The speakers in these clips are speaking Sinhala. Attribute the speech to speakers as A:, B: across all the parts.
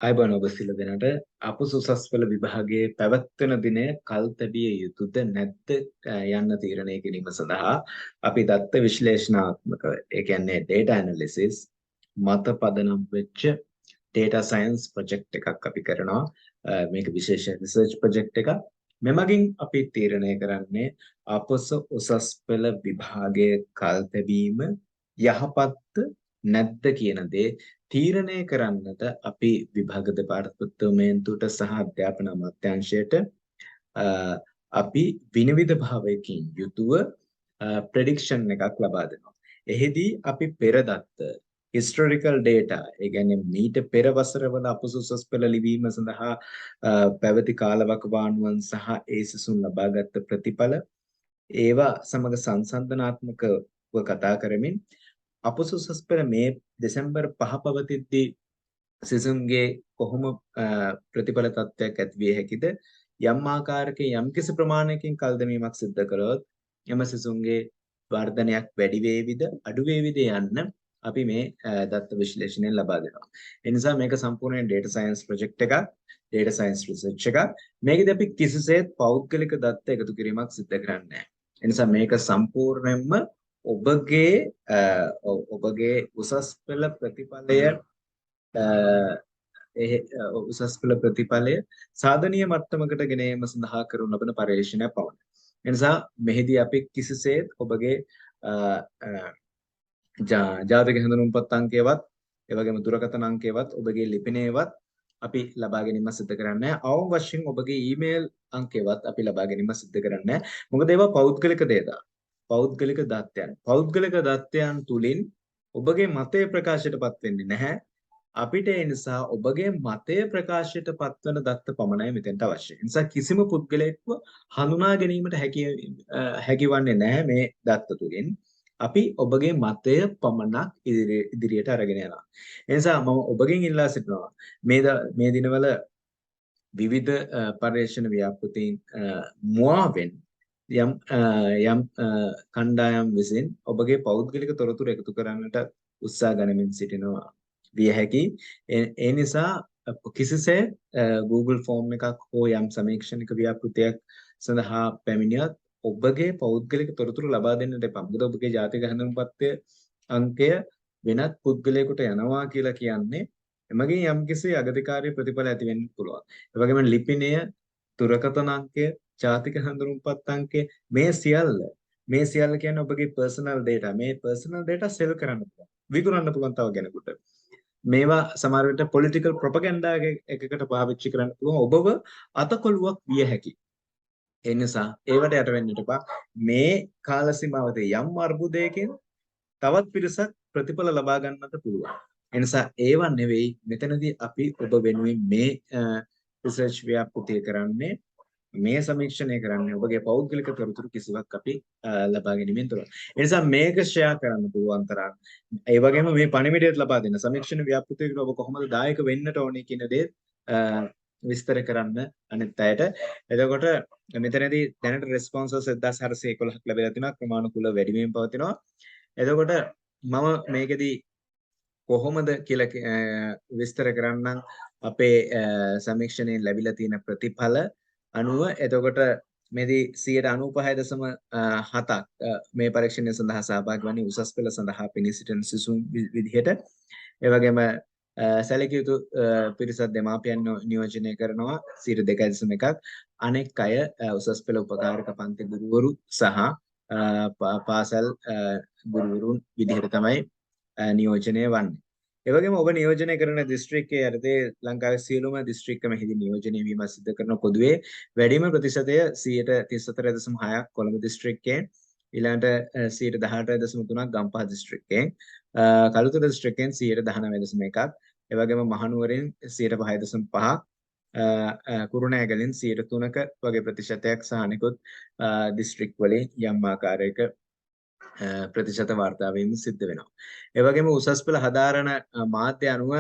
A: අයිබෝන් ඔබ සියලු දෙනාට අපොස උසස් පෙළ විභාගයේ පැවැත්වෙන දිනය කල් තැබිය යුතුද නැද්ද යන්න තීරණය කිරීම සඳහා අපි දත්ත විශ්ලේෂණාත්මක ඒ කියන්නේ data analysis මත පදනම් වෙච්ච data science project එකක් අපි කරනවා. මේක විශේෂ research project එකක්. මෙමගින් අපි තීරණය කරන්නේ අපොස උසස් පෙළ විභාගයේ කල් තැබීම යහපත්ද නැද්ද කියන දේ තීරණය කරන්නට අපි විභාග දෙපාර්තමේන්තුවට සහ අධ්‍යාපන අමාත්‍යාංශයට අපි විනිවිද භාවයකින් යුතුව ප්‍රෙඩික්ෂන් එකක් ලබා දෙනවා. එහිදී අපි පෙරදත්ත historical data ඒ කියන්නේ මීට පෙර වසරවල අපසුසස් පෙළ ලිවීම සඳහා පැවති කාලවකවානුවන් සහ ඒ සිසුන් ලබාගත් ප්‍රතිඵල ඒවා සමග සංසන්දනාත්මකව කතා කරමින් අපසුසස් පෙළ මේ දෙසැම්බර් 5 පවතිද්දී සිසුන්ගේ කොහොම ප්‍රතිඵල තත්ත්වයක් ඇති විය හැකිද යම් ආකාරයක යම්කිසි ප්‍රමාණයකින් කල් දැමීමක් සිදු කළොත් එම සිසුන්ගේ වර්ධනයක් වැඩි වේවිද අඩු වේවිද යන්න අපි මේ දත්ත විශ්ලේෂණයෙන් ලබා දෙනවා. ඒ නිසා මේක සම්පූර්ණයෙන් data science project එකක්, data science research එකක්. මේකදී අපි කිසිසේත් පෞද්ගලික දත්ත එකතු කිරීමක් සිදු කරන්නේ නැහැ. ඒ නිසා මේක සම්පූර්ණයෙන්ම ඔබගේ උසස් පෙළ ප්‍රතිඵලය උසස් පෙළ ප්‍රතිඵලය සාධනීය මට්ටමකට ගෙන ඒම සඳහා කරනු ලබන පරීක්ෂණයක් පමණයි. ඒ නිසා මෙහිදී අපි කිසිසේත් ඔබගේ ජාතික හැඳුනුම්පත් අංකයවත් ඒ වගේම දුරකථන අංකයවත් ඔබගේ ලිපිනයවත් අපි ලබා ගැනීම සිදු කරන්නේ නැහැ. අවම වශයෙන් ඔබගේ ඊමේල් අංකයවත් අපි ලබා ගැනීම සිදු කරන්නේ නැහැ. මොකද ඒවා පෞද්ගලික දේතා. පෞද්ගලික දත්තයන්. පෞද්ගලික දත්තයන් තුලින් ඔබගේ මතය ප්‍රකාශයටපත් වෙන්නේ නැහැ. අපිට ඒ නිසා ඔබගේ මතය ප්‍රකාශයට පත්වන දත්ත පමණයි මෙතෙන්ට අවශ්‍ය. ඒ නිසා කිසිම පුද්ගලයෙක්ව හඳුනා ගැනීමට හැකිවන්නේ නැහැ මේ දත්ත තුලින්. අපි ඔබගේ මතය පමණක් ඉදිරියට අරගෙන යනවා. ඒ නිසා මම ඔබගෙන් ඉල්ලා සිටිනවා මේ දිනවල විවිධ පර්යේෂණ ව්‍යාපෘතීන් මුවාවෙන් යම් කණ්ඩායම් විසින් ඔබගේ පෞද්ගලික තොරතුරු එකතු කරන්නට උත්සාහ ගනිමින් සිටිනවා විය හැකි. ඒ නිසා කිසිසේ Google ෆෝම් එකක් හෝ යම් සමීක්ෂණික ව්‍යාපෘතියක් සඳහා පැමිණියත් ඔබගේ පෞද්ගලික තොරතුරු ලබා දෙන්නට එපා. මොකද ඔබගේ ජාතික හැඳුම්පත්ය අංකය වෙනත් පුද්ගලයෙකුට යනවා කියලා කියන්නේ එමගින් යම්කිසි අගතිකාරී ප්‍රතිඵල ඇති වෙන්න පුළුවන්. ඒ වගේම ලිපිනය, දුරකථන අංකය, ජාතික හැඳුම්පත් අංකය මේ සියල්ල කියන්නේ ඔබගේ personal data. මේ personal data sell කරන්න පුළුවන්. විකුණන්න පුළුවන් තව කෙනෙකුට. මේවා සමහර විට political propaganda එකකට පාවිච්චි කරන්න පුළුවන්. ඔබව අතකොළුවක් විය හැකියි. ඒ නිසා ඒවට යට වෙන්න එපා. මේ කාල සීමාවදී යම් අර්බුදයකින් තවත් පිරිසක් ප්‍රතිඵල ලබා ගන්නට පුළුවන්. ඒ නිසා ඒවා නෙවෙයි මෙතනදී අපි ඔබ වෙනුවෙන් මේ රිසර්ච් ව්‍යාපෘතිය කරන්නේ, මේ සමීක්ෂණය කරන්නේ ඔබගේ පෞද්ගලික තොරතුරු කිසිවක් අපි ලබා ගැනීමෙන් තොරව. ඒ නිසා මේක ෂෙයා කරන්න පුළුවන් තරම් ඒ වගේම මේ පණිවිඩයත් ලබා දෙන්න සමීක්ෂණ ව්‍යාපෘතියකට ඔබ කොහොමද දායක වෙන්නට ඕනේ කියන දේ විස්තර කරන්න අනිත් අයට. එතකොට මෙතනදී දැනට රෙස්පොන්සස් 1411ක් ලැබිලා තිනවා, ක්‍රමානුකූලව වැඩි වීම පවතිනවා. එතකොට මම මේකෙදී කොහොමද කියලා විස්තර කරන්නම් අපේ සමීක්ෂණයෙන් ලැබිලා තියෙන ප්‍රතිඵල අනුව. එතකොට මේදී 95.7ක් මේ පරීක්ෂණය සඳහා සහභාගී වන්නේ උසස් පෙළ සඳහා පෙනී සිටින සිසුන් විදිහට. ඒ වගේම සැලකිය යුතු පිරිසක් දෙමාපියන් නියෝජනය කරනවා 2.1%. අනෙක් අය උසස් පෙළ උපකාරක පන්ති ගුරුවරු සහ පාසල් ගුරුවරුන් විදිහට තමයි නියෝජනය වන්නේ. ඒ වගේම ඔබ නියෝජනය කරන දිස්ත්‍රික්කයේ යටතේ ලංකාවේ සියලුම දිස්ත්‍රික්ක මෙහිදී නියෝජනය වීම සිදු කරන පොදුවේ වැඩිම ප්‍රතිශතය 34.6ක් කොළඹ දිස්ත්‍රික්කයෙන්, ඊළඟට 18.3ක් ගම්පහ දිස්ත්‍රික්කයෙන්, කළුතර දිස්ත්‍රික්කයෙන් 19.1ක්, ඒ වගේම මහනුවරින් 5.5ක්, කුරුණෑගලින් 3ක වගේ ප්‍රතිශතයක් සහ අනෙකුත් දිස්ත්‍රික් වලින් යම් ආකාරයක ප්‍රතිශත වාර්තා වීම සිද්ධ වෙනවා. ඒ වගේම උසස් පෙළ හදාරන මාධ්‍ය අනුව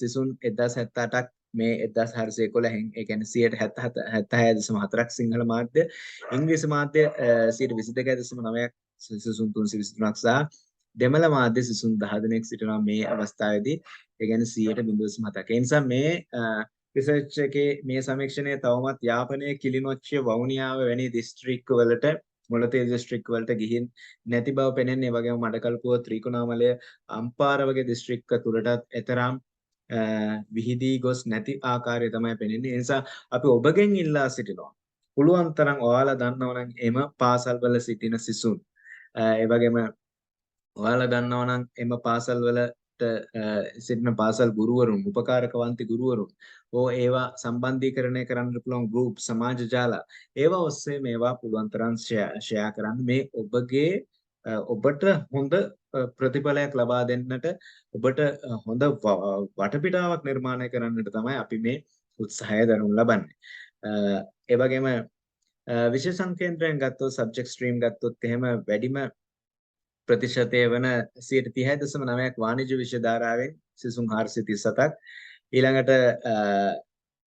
A: සිසුන් 1078ක් මේ 1411න් ඒ කියන්නේ 76.4ක් සිංහල මාධ්‍ය, ඉංග්‍රීසි මාධ්‍ය 22.9ක් සිසුන් 323ක් සහ දෙමළ මාධ්‍ය සිසුන් 10 දෙනෙක් සිටිනවා මේ අවස්ථාවේදී. ඒ කියන්නේ 100.7ක්. ඒ නිසා මේ රිසර්ච් එකේ මේ සමීක්ෂණය තවමත් යාපනයේ කිලිනොච්චිය වවුනියාව වැනි දිස්ත්‍රික්ක වලට මොළතේ දිස්ත්‍රික්ක වලට ගිහින් නැති බව පෙනෙන්නේ. ඒ වගේම මඩකල්පුව ත්‍රිකුණාමලය අම්පාර වගේ දිස්ත්‍රික්ක තුලටත් එතරම් විහිදී ගොස් නැති ආකාරය තමයි පෙනෙන්නේ. ඒ නිසා අපි ඔබගෙන් ඉල්ලා සිටිනවා. පුළුවන් තරම් ඔයාලා දන්නවා නම් එම පාසල්වල සිටින සිසුන් ඒ වගේම ඔයාලා දන්නවා නම් එම පාසල් වලට සිටින පාසල් ගුරුවරුන් උපකාරකවන්ති ගුරුවරුන් ඒවා සම්බන්ධීකරණය කරන්න පුළුවන් ගෲප් සමාජ ජාල ඒවා ඔස්සේ මේවා පුළුවන් තරම් ෂෙයා කරන්න මේ ඔබට හොඳ ප්‍රතිඵලයක් ලබා දෙන්නට ඔබට හොඳ වටපිටාවක් නිර්මාණය කරන්නට තමයි අපි මේ උත්සාහය දරනු ලබන්නේ. ඒ වගේම විෂය සංකේන්ද්‍රයෙන් ගත්තොත් සබ්ජෙක්ට් ස්ට්‍රීම් ගත්තොත් එහෙම වැඩිම ප්‍රතිශතය වන 30.9ක් වාණිජ්‍ය විෂය ධාරාවෙන් සිසුන් 437ක් ඊළඟට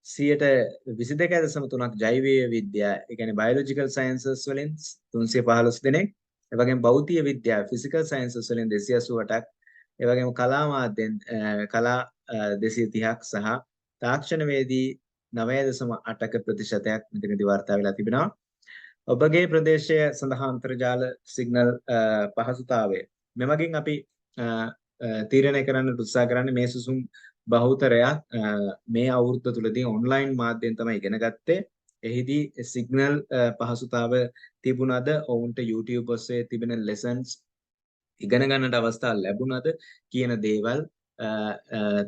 A: 22.3ක් ජෛවීය විද්‍යාව ඒ කියන්නේ බයොලොජිකල් සයන්සස් වලින් 315 දෙනෙක් ඒ වගේම භෞතික විද්‍යාව ෆිසිකල් සයන්සස් වලින් 288ක් ඒ වගේම කලා මාධ්‍යෙන් කලා 230ක් සහ තාක්ෂණ වේදී 9.8ක ප්‍රතිශතයක් මෙතනදී වාර්තා වෙලා තිබෙනවා. ඔබගේ ප්‍රදේශය සඳහා අන්තර්ජාල සිග්නල් පහසුතාවය මෙමගින් අපි තීරණය කරන්න උත්සාහ කරන්නේ මේ සුසුම් බහුතරයක් මේ අවුරුද්ද තුලදී ඔන්ලයින් මාධ්‍යයෙන් තමයි ඉගෙන ගත්තේ. එහිදී සිග්නල් පහසුතාව තිබුණාද ඔවුන්ට YouTube ඔස්සේ තිබෙන lessons ඉගෙන ගන්නට අවස්ථාව ලැබුණාද කියන දේවල්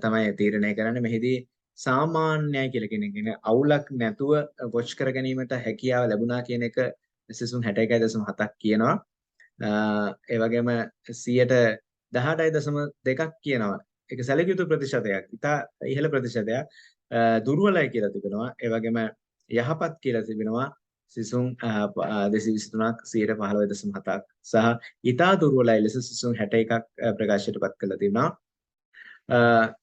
A: තමයි තීරණය කරන්නේ. මෙහිදී සාමාන්‍යයි කියලා කියන අවුලක් නැතුව වොච් කර ගැනීමට හැකියාව ලැබුණා කියන එක සිසුන් 61.7ක් කියනවා. ඒ වගේම 18.2ක් කියනවා. ඒක සැලකිය යුතු ප්‍රතිශතයක්. ඉතා ඉහළ ප්‍රතිශතයක්. දුර්වලයි කියලා තිබෙනවා. ඒ වගේම යහපත් කියලා තිබෙනවා. සිසුන් 223ක් 15.7ක් සහ ඉතා දුර්වලයි ලෙස සිසුන් 61ක් ප්‍රකාශයටපත් කළා තිබෙනවා.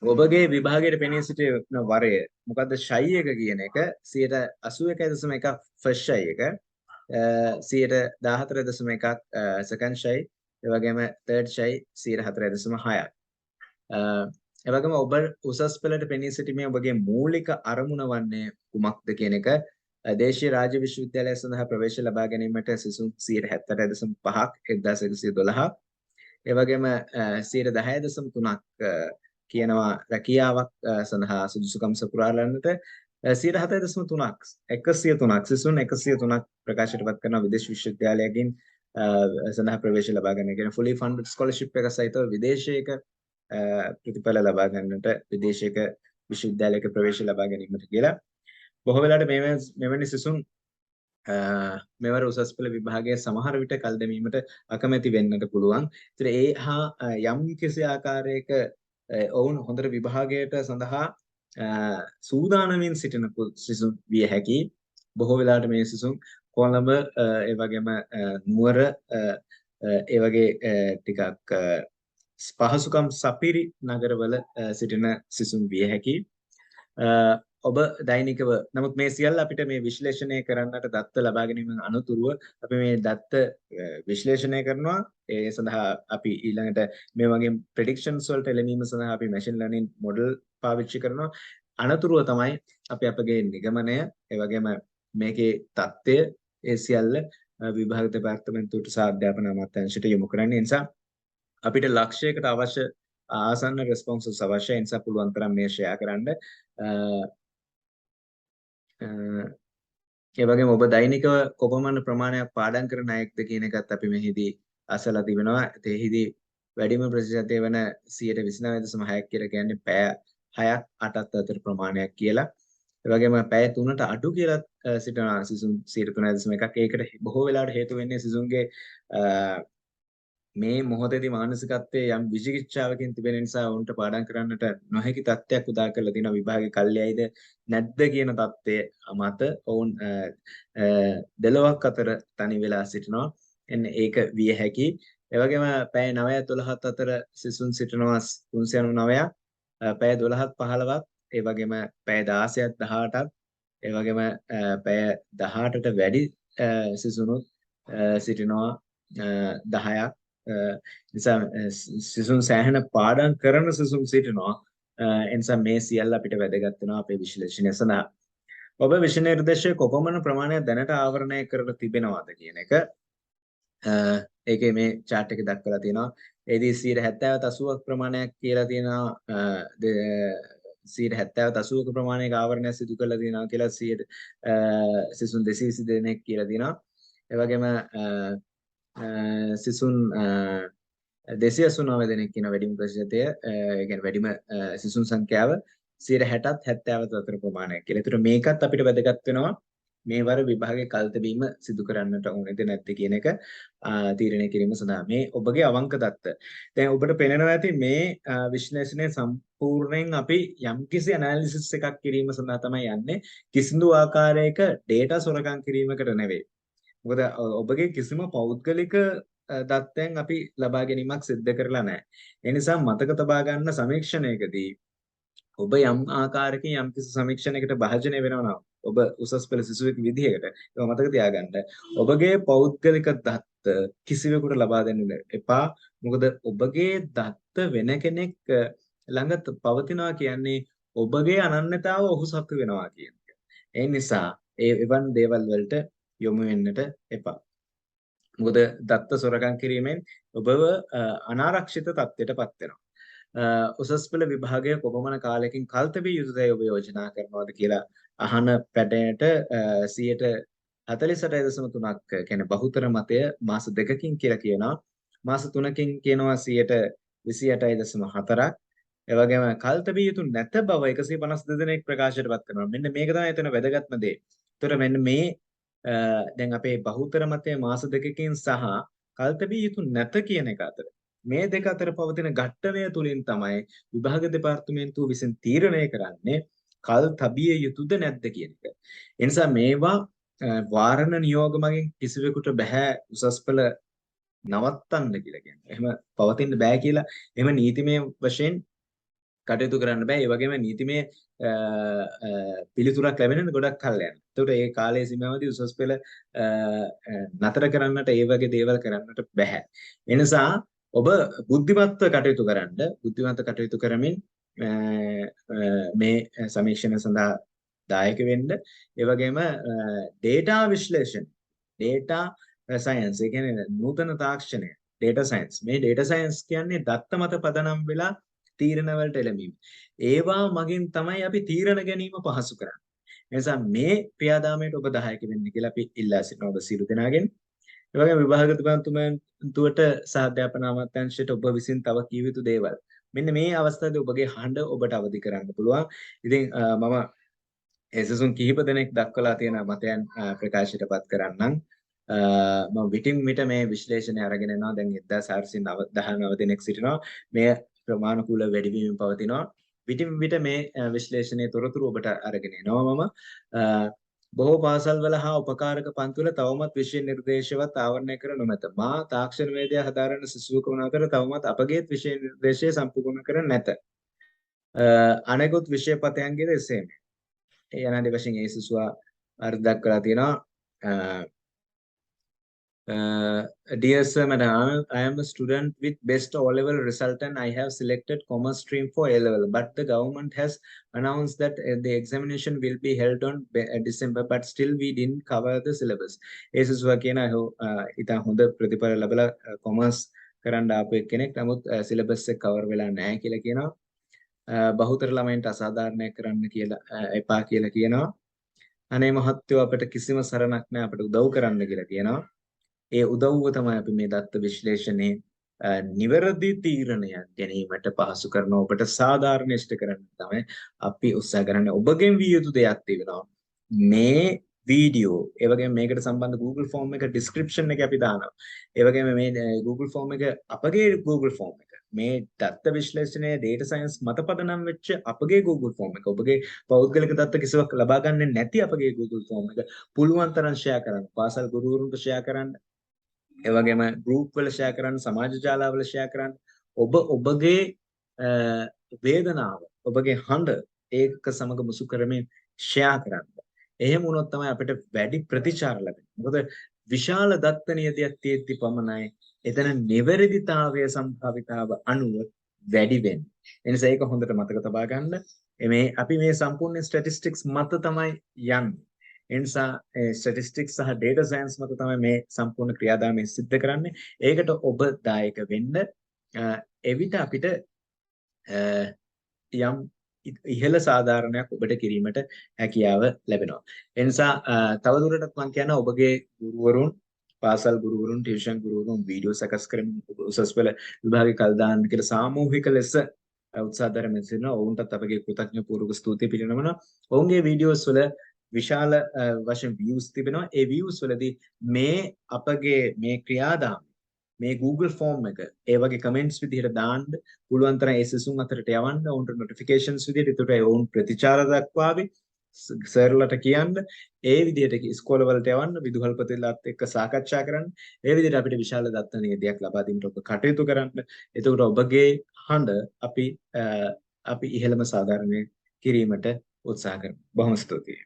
A: ඔබගේ විභාගයට පෙනී සිටින වරය මොකද්ද ෂයි එක කියන එක 81.1ක් ෆස්ට් ෂයි එක 14.1ක් සෙකන්ඩ් ෂයි ඒ වගේම තර්ඩ් ෂයි 4.6ක් ඒ වගේම ඔබ උසස් පෙළට පෙනී සිටීමේ ඔබගේ මූලික අරමුණ වන්නේ කුමක්ද කියන එක දේශීය රාජ්‍ය විශ්වවිද්‍යාලය සඳහා ප්‍රවේශ ලබා ගැනීමට සිසුන් 70.5ක් 1112ක් ඒ වගේම 10.3ක් කියනවා රැකියාවක් සඳහා සුදුසුකම් සපුරාලන්නට 7.3ක් 103ක් සිසුන් 103ක් ප්‍රකාශයටපත් කරන විදේශ විශ්වවිද්‍යාලයකින් සඳහා ප්‍රවේශ ලබා ගන්න කියන fully funded scholarship එක සහිතව විදේශයක ප්‍රතිඵල ලබා ගන්නට විදේශයක විශ්වවිද්‍යාලයක ප්‍රවේශ ලබා ගැනීමට කියලා බොහෝ වෙලාවට මෙවැනි සිසුන් මෙවර උසස් පෙළ විභාගයේ සමහර විට කල් දැමීමට අකමැති වෙන්නට පුළුවන්. ඒතර ඒ හා යම් කිසි ආකාරයක ඔවුන් හොඳට විභාගයට සඳහා සූදානමින් සිටින සිසුන් විය හැකි. බොහෝ වෙලාවට මේ සිසුන් කොළඹ ඒ වගේම නුවර ඒ වගේ ටිකක් පහසුකම් සපිරි නගරවල සිටින සිසුන් විය හැකි. ඔබ දෛනිකව නමුත් මේ සියල්ල අපිට මේ විශ්ලේෂණය කරන්නට දත්ත ලබා ගැනීමෙන් අනතුරුව අපි මේ දත්ත විශ්ලේෂණය කරනවා. ඒ සඳහා අපි ඊළඟට මේ වගේ ප්‍රෙඩික්ෂන්ස් වලට එළඹීම සඳහා අපි මැෂින් ලර්නින් මොඩල් පාවිච්චි කරනවා. අනතුරුව තමයි අපි අපගේ නිගමනය ඒ වගේම මේකේ தත්ත්වය ඒ සියල්ල විභාග දෙපාර්තමේන්තුවට සහ අධ්‍යාපන අමාත්‍යාංශයට යොමු කරන්නේ. නිසා අපිට ලක්ෂයකට අවශ්‍ය ආසන්න රෙස්පොන්සස් අවශ්‍යයි. නිසා පුළුවන් තරම් මේ ෂෙයා කරන්න. ඒ වගේම ඔබ දෛනිකව කොපමණ ප්‍රමාණයක් පාඩම් කරන අයෙක්ද කියන එකත් අපි මෙහිදී අසලා තිබෙනවා. එහිදී වැඩිම ප්‍රතිශතය වෙන 29.6ක් කියලා කියන්නේ පැය 6ක් 8ක් අතර ප්‍රමාණයක් කියලා. ඒ වගේම පැය 3ට අඩු කියලා සිටින සිසුන් 3.1ක්. ඒකට බොහෝ වෙලාවට හේතු වෙන්නේ සිසුන්ගේ මේ මොහොතේදී මානසිකත්වයේ යම් විචිකිච්ඡාවකින් තිබෙන නිසා වුන්ට පාඩම් කරන්නට නොහැකි තත්ත්වයක් උදා කරලා තියෙනවා. විභාගේ කල්යයිද නැද්ද කියන තත්ත්වය මත ඔවුන් දෙලොවක් අතර තනි වෙලා සිටිනවා. එන්න ඒක විය හැකි. ඒ වගේම පැය 9-12 අතර සිසුන් සිටිනවා 399ක්. පැය 12ත් 15ක්. ඒ වගේම පැය 16ත් 18ක්. ඒ වගේම පැය 18ට වැඩි සිසුනුත් සිටිනවා 10ක්. නිසා සිසුන් සෑහෙන පාඩම් කරන සිසුන් සිටිනවා. එනිසා මේ සියල්ල අපිට වැදගත් වෙනවා අපේ විශ්ලේෂණය සඳහා. ඔබ විෂය නිර්දේශයේ කොපමණ ප්‍රමාණයක් දැනට ආවරණය කරලා තිබෙනවද කියන එක ඒකේ මේ chart එකේ දක්වලා තියෙනවා. ඒදී 70 80ක් ප්‍රමාණයක් කියලා තියෙනවා. 70 80ක ප්‍රමාණයක ආවරණයක් සිදු කරලා තියෙනවා කියලා 100 සිසුන් 220 දෙනෙක් කියලා තියෙනවා. ඒ වගේම සිසුන් 289 දෙනෙක් කියන වැඩිම ප්‍රතිශතය ඒ කියන්නේ වැඩිම සිසුන් සංඛ්‍යාව 60ත් 70ත් අතර ප්‍රමාණයක් කියලා. ඒතර මේකත් අපිට වැදගත් වෙනවා. මේ වර විභාගයේ කල් තැබීම සිදු කරන්නට ඕනේද නැද්ද කියන එක තීරණය කිරීම සඳහා මේ ඔබගේ අවංක දත්ත. දැන් ඔබට පේනවා ඇති මේ විශ්ලේෂණය සම්පූර්ණයෙන් අපි යම්කිසි ඇනලිසිස් එකක් කිරීම සඳහා තමයි යන්නේ. කිසිදු ආකාරයක data සොරකම් කිරීමකට නෙවෙයි. මොකද ඔබගේ කිසිම පෞද්ගලික දත්තයන් අපි ලබා ගැනීමක් සිද්ධ කරලා නැහැ. ඒ නිසා මතක තබා ගන්න සමීක්ෂණයකදී ඔබ යම් ආකාරයකින් යම් කිසි සමීක්ෂණයකට භාජනය වෙනවා නම් ඔබ උසස් පෙළ සිසුවෙක් විදිහකට ඒක මතක තියාගන්න. ඔබගේ පෞද්ගලික දත්ත කිසිවෙකුට ලබා දෙන්න එපා. මොකද ඔබගේ දත්ත වෙන කෙනෙක් ළඟ පවතිනවා කියන්නේ ඔබගේ අනන්‍යතාව ඔහු සතු වෙනවා කියන එක. ඒ නිසා එවන් දේවල් වලට යොමු වෙන්නට එපා. මොකද දත්ත සොරකම් කිරීමෙන් ඔබව අනාරක්ෂිත තත්ත්වයටපත් වෙනවා. උසස් පෙළ විභාගය කොපමණ කාලයකින් කල් තැබිය යුතුදයි ඔබ යෝජනා කරනවද කියලා අහන පැටයට 48.3ක් කියන්නේ බහුතර මතය මාස 2කින් කියලා කියනවා. මාස 3කින් කියනවා 28.4ක්. ඒ වගේම කල් තැබිය යුතු නැත බව 152 දෙනෙක් ප්‍රකාශයටපත් කරනවා. මෙන්න මේක තමයි එතන වැදගත්ම දේ. ඒතර මෙන්න මේ දැන් අපේ බහුතර මතය මාස 2කින් සහ කල් තැබිය යුතු නැත කියන එක අතර මේ දෙක අතර පවතින ඝට්ටනය තුලින් තමයි විභාග දෙපාර්තමේන්තුව විසින් තීරණය කරන්නේ කල් තබිය යුතුද නැද්ද කියන එක. ඒ නිසා මේවා වාරණ නියෝග මගින් කිසිවෙකුට බෑ උසස් පෙළ නවත්තන්න කියලා කියන්නේ. එහෙම පවතින්න බෑ කියලා එහෙම නීතිමය වශයෙන් කටයුතු කරන්න බෑ. ඒ වගේම නීතිමය පිළිතුරක් ලැබෙන්න ගොඩක් කල් යනවා. ඒකට ඒ කාලයේ සීමාවදී උසස් පෙළ නතර කරන්නට ඒ වගේ දේවල් කරන්නට බෑ. ඒ නිසා ඔබ බුද්ධිමත්ව කටයුතු කරන්න බුද්ධිමත්ව කටයුතු කරමින් මේ සමීක්ෂණ සඳහා දායක වෙන්න. ඒ වගේම data විශ්ලේෂණ data science ඒ කියන්නේ නූතන තාක්ෂණය data science මේ data science කියන්නේ දත්ත මත පදනම් වෙලා තීරණ වලට එළඹීම. ඒවා මගින් තමයි අපි තීරණ ගැනීම පහසු කරන්නේ. ඒ නිසා මේ ක්‍රියාදාමයට ඔබ දායක වෙන්න කියලා අපි ඉල්ලා සිටිනවා ඔබ සියලු දෙනාගෙන්. ඒ වගේම විභාග දෙපාර්තමේන්තුවට සහ අධ්‍යාපන අමාත්‍යාංශයට ඔබ විසින් තව කිය යුතු දේවල්. මෙන්න මේ අවස්ථාවේ ඔබගේ හඬ ඔබට අවදි කරන්න පුළුවන්. ඉතින් මම එසසුන් කිහිප දෙනෙක් දක්වලා තියෙන මතයන් ප්‍රකාශයටපත් කරන්නම්. මම විටින් විට මේ විශ්ලේෂණය අරගෙන යනවා. දැන් 1419 දෙනෙක් සිටිනවා. මේ ප්‍රමාණිකූල වැඩිවීම පවතිනවා. විටින් විට මේ විශ්ලේෂණයේ තොරතුරු ඔබට අරගෙන එනවා මම. බොහෝ පාසල්වල හා උපකාරක පන්තිවල තවමත් විෂය නිර්දේශවත් ආවරණය කර නොමැත. මා තාක්ෂණ වේදය හදාරන සිසුවෙකු වන අතර තවමත් අපගේ විෂය නිර්දේශය සම්පූර්ණ කර නැත. අනෙකුත් විෂය පතයන්ගේද එසේම. ඒ යනාදී වශයෙන් ඒ සිසුවා අර්ථ දක්වලා තියෙනවා. Dear sir, madam, I am a student with best O-level result and I have selected commerce stream for A-level. But the government has announced that the examination will be held on December, but still we didn't cover the syllabus. ASUS කියන ඉතින් හොඳ ප්‍රතිඵල ලැබලා commerce කරන්න ආපු කෙනෙක් නමුත් syllabus එක cover වෙලා නැහැ කියලා කියනවා. බහුතර ළමයින්ට අසාධාරණයක් කරන්න කියලා එපා කියලා කියනවා. අනේ මහත්තයෝ අපිට කිසිම සරණක් නැහැ අපිට උදව් කරන්න කියලා කියනවා. ඒ උදව්ව තමයි අපි මේ දත්ත විශ්ලේෂණයේ නිවැරදි තීරණයක් ගැනීමට පහසු කරන ඔබට සාධාරණීෂ්ඨ කරන්න තමයි අපි උත්සාහ කරන්නේ. ඔබගෙන් විය යුතු දෙයක් තියෙනවා. මේ වීඩියෝ ඒ වගේම මේකට සම්බන්ධ Google form එක description එකේ අපි දානවා. ඒ වගේම මේ Google form එක අපගේ Google form එක මේ දත්ත විශ්ලේෂණයේ data science මත පදනම් වෙච්ච අපගේ Google form එක ඔබගේ පෞද්ගලික දත්ත කිසිවක් ලබා ගන්න නැති අපගේ Google form එක පුළුවන් තරම් share කරන්න. පාසල් ගුරුවරුන්ට share කරන්න. ඒ වගේම group වල share කරන්න, සමාජ ජාලවල share කරන්න. ඔබගේ වේදනාව, ඔබගේ හඬ ඒක සමග මුසු කරමින් share කරන්න. එහෙම වුණොත් තමයි අපිට වැඩි ප්‍රතිචාර ලැබෙන්නේ. මොකද විශාල දත්ත නියතියක් තියෙද්දි පමණයි එතන නිවැරදිතාවය සම්භාවිතාව අනුව වැඩි වෙන්නේ. ඒ නිසා ඒක හොඳට මතක තබා ගන්න. අපි මේ සම්පූර්ණ ස්ටැටිස්ටික්ස් මත තමයි යන්නේ. ඒ නිසා ස්ටැටිස්ටික්ස් සහ ඩේටා සයන්ස් මත තමයි මේ සම්පූර්ණ ක්‍රියාදාමය සිද්ධ කරන්නේ. ඒකට ඔබ දායක වෙන්න. එවිට අපිට යම් ඉහළ සාධාරණයක් ඔබට කිරීමට හැකියාව ලැබෙනවා. ඒ නිසා තවදුරටත් මම කියනවා ඔබගේ ගුරුවරුන් පාසල් ගුරුවරුන් ටියුෂන් ගුරුවරුන් වීඩියෝ සකස් කරමින් උසස් පෙළ විභාගේ කල් දාන්න කියලා සාමූහික ලෙස උත්සාහ දරමින් සිටිනවා. ඔවුන්ටත් අපගේ කෘතඥ පූර්වක ස්තුතිය පිළිනමනවා. ඔවුන්ගේ වීඩියෝස් වල විශාල වශයෙන් views තිබෙනවා. ඒ views වලදී මේ අපගේ මේ ක්‍රියාදාම මේ Google form එක ඒ වගේ comments විදිහට දාන්න පුළුවන් තරම් ඒ සිසුන් අතරට යවන්න ඔවුන්ට notifications විදිහට ඒකට ඔවුන් ප්‍රතිචාර දක්වාවි සර්ලට කියන්න ඒ විදිහට ඉස්කෝලවලට යවන්න විදුහල්පතිලාත් එක්ක සාකච්ඡා කරන්න ඒ විදිහට අපිට විශාල දත්ත නියතියක් ලබා දෙන්න ඔබ කටයුතු කරන්න එතකොට ඔබගේ හඬ අපි ඉහළම සාධාරණය කිරීමට උත්සාහ කරමු බොහොම ස්තුතියි